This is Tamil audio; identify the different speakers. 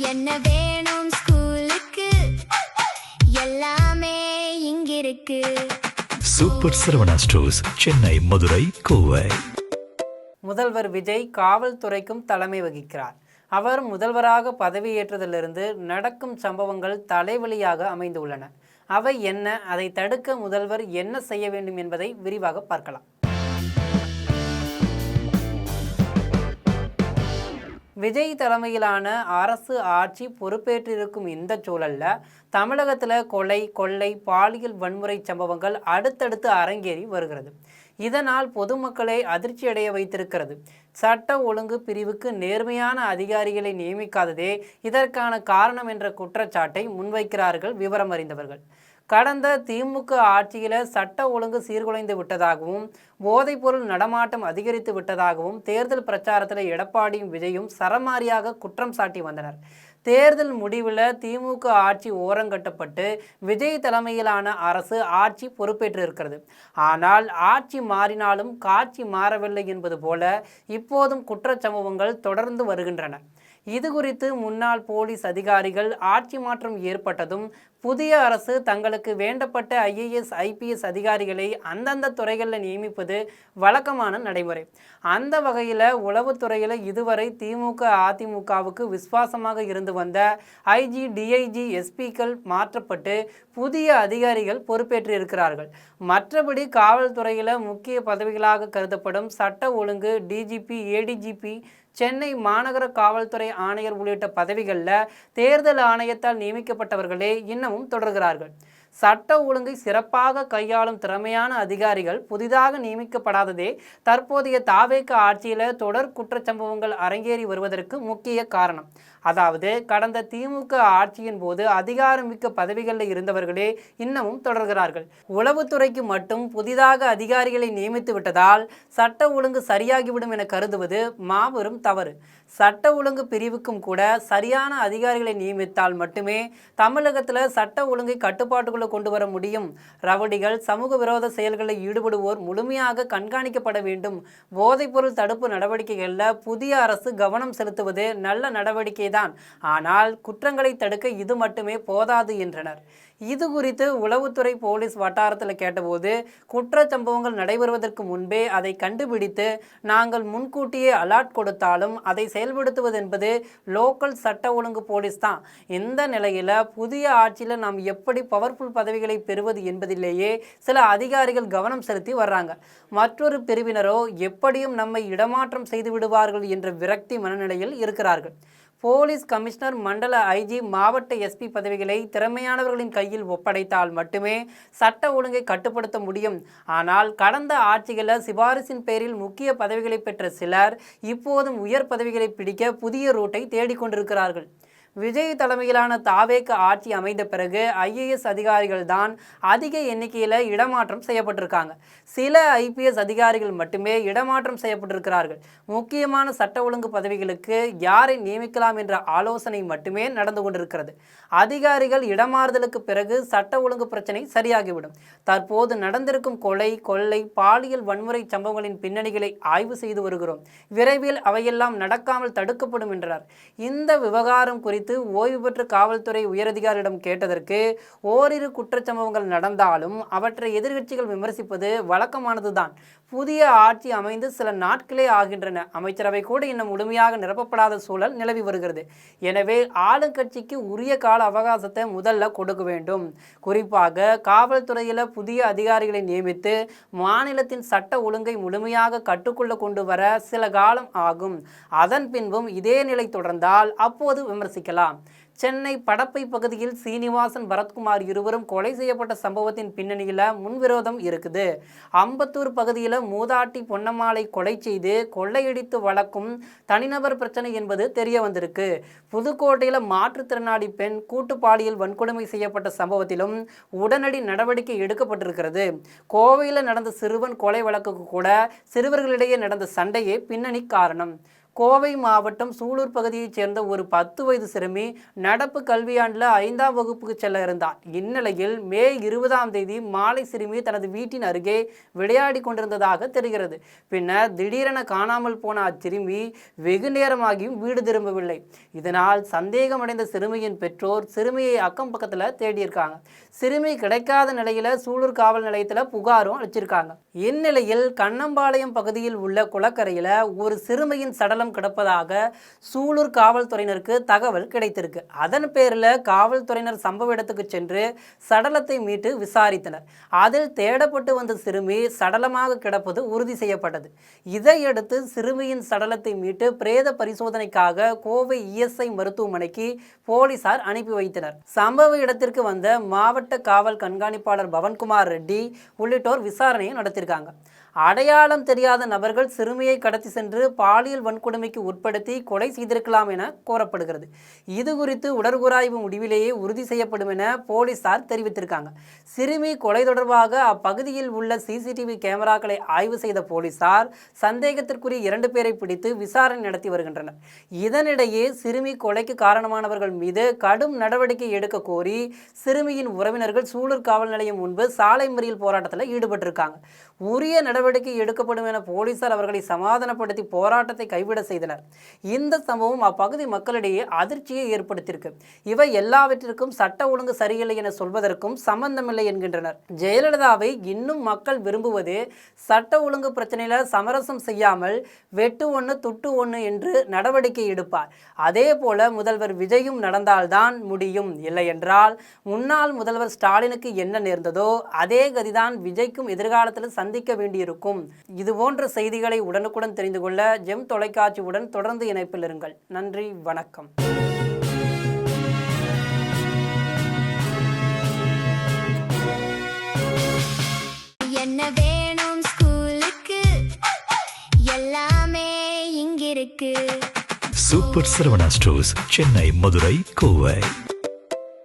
Speaker 1: என்ன வேணும் ஸ்கூலுக்கு எல்லாமே இங்கிருக்கு.
Speaker 2: Super Saravana stores, Chennai, Madurai, Kovai.
Speaker 3: முதல்வர் விஜய் காவல்துறைக்கும் தலைமை வகிக்கிறார். அவர் முதல்வராக பதவியேற்றதிலிருந்து நடக்கும் சம்பவங்கள் தலைவலியாக அமைந்துள்ளன. அவை என்ன, அதை தடுக்க முதல்வர் என்ன செய்ய வேண்டும் என்பதை விரிவாக பார்க்கலாம். விஜய் தலைமையிலான அரசு ஆட்சி பொறுப்பேற்றிருக்கும் இந்த சூழல்ல தமிழகத்தில் கொலை, கொள்ளை, பாலியல் வன்முறை சம்பவங்கள் அடுத்தடுத்து அரங்கேறி வருகிறது. இதனால் பொதுமக்களை அதிர்ச்சியடைய வைத்திருக்கிறது. சட்ட ஒழுங்கு பிரிவுக்கு நேர்மையான அதிகாரிகளை நியமிக்காததே இதற்கான காரணம் என்ற குற்றச்சாட்டை முன்வைக்கிறார்கள் விவரம் அறிந்தவர்கள். கடந்த திமுக ஆட்சியில் சட்ட ஒழுங்கு சீர்குலைந்து விட்டதாகவும் போதைப்பொருள் நடமாட்டம் அதிகரித்து விட்டதாகவும் தேர்தல் பிரச்சாரத்தில் எடப்பாடியும் விஜயும் சரமாரியாக குற்றம் சாட்டி வந்தனர். தேர்தல் முடிவில் திமுக ஆட்சி ஓரங்கட்டப்பட்டு விஜய் தலைமையிலான அரசு ஆட்சி பொறுப்பேற்றிருக்கிறது. ஆனால் ஆட்சி மாறினாலும் காட்சி மாறவில்லை என்பது போல இப்போதும் குற்றச்சம்பவங்கள் தொடர்ந்து வருகின்றன. இது குறித்து முன்னாள் போலீஸ் அதிகாரிகள் ஆட்சி மாற்றம் ஏற்பட்டதும் புதிய அரசு தங்களுக்கு வேண்டப்பட்ட IAS IPS அதிகாரிகளை அந்தந்த துறைகளில் நியமிப்பது வழக்கமான நடைமுறை. அந்த வகையில் உளவுத்துறையில் இதுவரை திமுக அதிமுகவுக்கு விசுவாசமாக இருந்து வந்த IG DIG SPக்கள் மாற்றப்பட்டு புதிய அதிகாரிகள் பொறுப்பேற்றிருக்கிறார்கள். மற்றபடி காவல்துறையில் முக்கிய பதவிகளாக கருதப்படும் சட்ட ஒழுங்கு, DGP, ADGP, சென்னை மாநகர காவல்துறை ஆணையர் உள்ளிட்ட பதவிகளில் தேர்தல் ஆணையத்தால் நியமிக்கப்பட்டவர்களே இன்னமும் தொடர்கிறார்கள். சட்ட ஒழுங்கை சிறப்பாக கையாளும் திறமையான அதிகாரிகள் புதிதாக நியமிக்கப்படாததே தற்போதைய தாவேக ஆட்சியில் தொடர் குற்றச்சம்பவங்கள் அரங்கேறி வருவதற்கு முக்கிய காரணம். அதாவது கடந்த திமுக ஆட்சியின் போது அதிகாரமிக்க பதவிகளில் இருந்தவர்களே இன்னமும் தொடர்கிறார்கள். உளவுத்துறைக்கு மட்டும் புதிதாக அதிகாரிகளை நியமித்து விட்டதால் சட்ட ஒழுங்கு சரியாகிவிடும் என கருதுவது மாபெரும் தவறு. சட்ட ஒழுங்கு பிரிவுக்கும் கூட சரியான அதிகாரிகளை நியமித்தால் மட்டுமே தமிழகத்தில் சட்ட ஒழுங்கை கட்டுப்பாட்டுக்குள்ள கொண்டு வர முடியும். ரவுடிகள், சமூக விரோத செயல்களில் ஈடுபடுவோர் முழுமையாக கண்காணிக்கப்பட வேண்டும். போதைப்பொருள் தடுப்பு நடவடிக்கைகளில் புதிய அரசு கவனம் செலுத்துவது நல்ல நடவடிக்கை தான். ஆனால் குற்றங்களை தடுக்க இது மட்டுமே போதாது என்றனர். இது குறித்து உளவுத்துறை போலீஸ் வட்டாரத்தில் கேட்டபோது குற்றச்சம்பவங்கள் நடைபெறுவதற்கு முன்பே அதை கண்டுபிடித்து நாங்கள் முன்கூட்டியே அலர்ட் கொடுத்தாலும் அதை செயல்படுத்துவது என்பது லோக்கல் சட்ட ஒழுங்கு போலீஸ் தான். இந்த நிலையில் புதிய ஆட்சியில் நாம் எப்படி பவர்ஃபுல் பதவிகளை பெறுவது என்பதிலேயே சில அதிகாரிகள் கவனம் செலுத்தி வர்றாங்க. மற்றொரு பிரிவினரோ எப்படியும் நம்மை இடமாற்றம் செய்து விடுவார்கள் என்ற விரக்தி மனநிலையில் இருக்கிறார்கள். போலீஸ் கமிஷனர், மண்டல IG, மாவட்ட SP பதவிகளை திறமையானவர்களின் கையில் ஒப்படைத்தால் மட்டுமே சட்ட ஒழுங்கை கட்டுப்படுத்த முடியும். ஆனால் கடந்த ஆட்சிகளில் சிபாரிசின் பேரில் முக்கிய பதவிகளை பெற்ற சிலர் இப்போதும் உயர் பதவிகளை பிடிக்க புதிய ரூட்டை தேடிக்கொண்டிருக்கிறார்கள். விஜய் தலைமையிலான தாவேக ஆட்சி அமைந்த பிறகு IAS அதிகாரிகள் தான் அதிக எண்ணிக்கையில் இடமாற்றம் செய்யப்பட்டிருக்காங்க. சில IPS அதிகாரிகள் மட்டுமே இடமாற்றம் செய்யப்பட்டிருக்கிறார்கள். முக்கியமான சட்ட ஒழுங்கு பதவிகளுக்கு யாரை நியமிக்கலாம் என்ற ஆலோசனை மட்டுமே நடந்து கொண்டிருக்கிறது. அதிகாரிகள் இடமாறுதலுக்கு பிறகு சட்ட ஒழுங்கு பிரச்சனை சரியாகிவிடும். தற்போது நடந்திருக்கும் கொலை, கொள்ளை, பாலியல் வன்முறை சம்பவங்களின் பின்னணிகளை ஆய்வு செய்து வருகிறோம். விரைவில் அவையெல்லாம் நடக்காமல் தடுக்கப்படும் என்றார். இந்த விவகாரம் குறித்து ஓய்வு பெற்ற காவல்துறை உயரதிகாரியிடம் கேட்டதற்கு ஓரிரு குற்றச்சம்பவங்கள் நடந்தாலும் அவற்றை எதிர்க்கட்சிகள் விமர்சிப்பது வழக்கமானதுதான். புதிய ஆட்சி அமைந்து சில நாட்களே ஆகின்றன. அமைச்சரவை கூட இன்னும் முழுமையாக நிரப்பப்படாத சூழல் நிலவி வருகிறது. எனவே ஆளுங்கட்சிக்கு உரிய கால அவகாசத்தை முதல்ல கொடுக்க வேண்டும். குறிப்பாக காவல்துறையில் புதிய அதிகாரிகளை நியமித்து மாநிலத்தின் சட்ட ஒழுங்கை முழுமையாக கட்டுக்குள்ள கொண்டு வர சில காலம் ஆகும். அதன் பின்பும் இதே நிலை தொடர்ந்தால் அப்போது விமர்சிக்கலாம். சென்னை படப்பை பகுதியில் சீனிவாசன், பரத்குமார் இருவரும் கொலை செய்யப்பட்ட சம்பவத்தின் பின்னணியில் முன்விரோதம் இருக்குது. அம்பத்தூர் பகுதியில் மூதாட்டி பொன்னம்மாளை கொலை செய்து கொள்ளையடித்து வளர்க்கும் தனிநபர் பிரச்சனை என்பது தெரிய வந்திருக்கு. புதுக்கோட்டையில் மாற்றுத்திறனாளி பெண் கூட்டு பாலியல் வன்கொடுமை செய்யப்பட்ட சம்பவத்திலும் உடனடி நடவடிக்கை எடுக்கப்பட்டிருக்கிறது. கோவையில் நடந்த சிறுவன் கொலை வழக்குக்கு கூட சிறுவர்களிடையே நடந்த சண்டையே பின்னணி காரணம். கோவை மாவட்டம் சூலூர் பகுதியைச் சேர்ந்த ஒரு 10 வயது சிறுமி நடப்பு கல்வியாண்டில் 5ஆம் வகுப்புக்கு செல்ல இருந்தார். இந்நிலையில் மே 20ஆம் தேதி மாலை சிறுமி தனது வீட்டின் அருகே விளையாடி கொண்டிருந்ததாக தெரிகிறது. பின்னர் திடீரென காணாமல் போன அச்சிறுமி வெகு நேரமாகியும் வீடு திரும்பவில்லை. இதனால் சந்தேகமடைந்த சிறுமியின் பெற்றோர் சிறுமியை அக்கம் பக்கத்தில் தேடியிருக்காங்க. சிறுமி கிடைக்காத நிலையில் சூலூர் காவல் நிலையத்தில் புகாரும் அளிச்சிருக்காங்க. இந்நிலையில் கண்ணம்பாளையம் பகுதியில் உள்ள குளக்கரையில் ஒரு சிறுமியின் சடலம் கிடப்பதாக சூலூர் காவல்துறையினருக்கு தகவல் கிடைத்திருக்கு. அதன் பேரில் காவல்துறையினர் சம்பவ இடத்துக்கு சென்று சடலத்தை மீட்டு விசாரித்தனர். அதில் தேடப்பட்டு வந்த சிறுமி சடலமாக கிடப்பது உறுதி செய்யப்பட்டது. இதையடுத்து சிறுமியின் சடலத்தை மீட்டு பிரேத பரிசோதனைக்காக கோவை இஎஸ்ஐ மருத்துவமனைக்கு போலீசார் அனுப்பி வைத்தனர். சம்பவ இடத்திற்கு வந்த மாவட்ட காவல் கண்காணிப்பாளர் பவன்குமார் ரெட்டி உள்ளிட்டோர் விசாரணையை நடத்தியிருக்காங்க. அடையாளம் தெரியாத நபர்கள் சிறுமியை கடத்தி சென்று பாலியல் வன்கொடுமைக்கு உட்படுத்தி கொலை செய்திருக்கலாம் என கூறப்படுகிறது. இது குறித்து உடற்கூராய்வு முடிவிலேயே உறுதி செய்யப்படும் என போலீசார் தெரிவித்திருக்காங்க. சிறுமி கொலை தொடர்பாக அப்பகுதியில் உள்ள சிசிடிவி கேமராக்களை ஆய்வு செய்த போலீசார் சந்தேகத்திற்குரிய 2 பேரை பிடித்து விசாரணை நடத்தி வருகின்றனர். இதனிடையே சிறுமி கொலைக்கு காரணமானவர்கள் மீது கடும் நடவடிக்கை எடுக்க கோரி சிறுமியின் உறவினர்கள் சூலூர் காவல் நிலையம் முன்பு சாலை மறியல் போராட்டத்தில் ஈடுபட்டிருக்காங்க. உரிய நடவடிக்கை எடுக்கப்படும் என போலீசார் அவர்களை சமாதானப்படுத்தி போராட்டத்தை கைவிட செய்தனர். இந்த சம்பவம் அப்பகுதி மக்களிடையே அதிர்ச்சியை ஏற்படுத்தியிருக்கு. இவை எல்லாவற்றிற்கும் சட்ட ஒழுங்கு சரியில்லை என சொல்வதற்கும் சம்பந்தமில்லை என்கின்றனர். ஜெயலலிதாவை இன்னும் மக்கள் விரும்புவது சட்ட ஒழுங்கு பிரச்சனையில சமரசம் செய்யாமல் வெட்டு ஒன்று துட்டு ஒன்று என்று நடவடிக்கை எடுப்பார். அதே போல முதல்வர் விஜயும் நடந்தால்தான் முடியும். இல்லை என்றால் முன்னாள் முதல்வர் ஸ்டாலினுக்கு என்ன நேர்ந்ததோ அதே கதிதான் விஜய்க்கும் எதிர்காலத்தில் சந்திக்க வேண்டியிருக்கும். இது போன்ற செய்திகளை உடனுக்குடன் தெரிந்து கொள்ள ஜெம் தொலைக்காட்சியுடன் தொடர்ந்து இணைப்பில் இருங்கள். நன்றி, வணக்கம்.
Speaker 1: என்ன வேணும் ஸ்கூலுக்கு, எல்லாமே இங்கிருக்கு.
Speaker 2: Super Saravana stores, Chennai, Madurai, Kovai.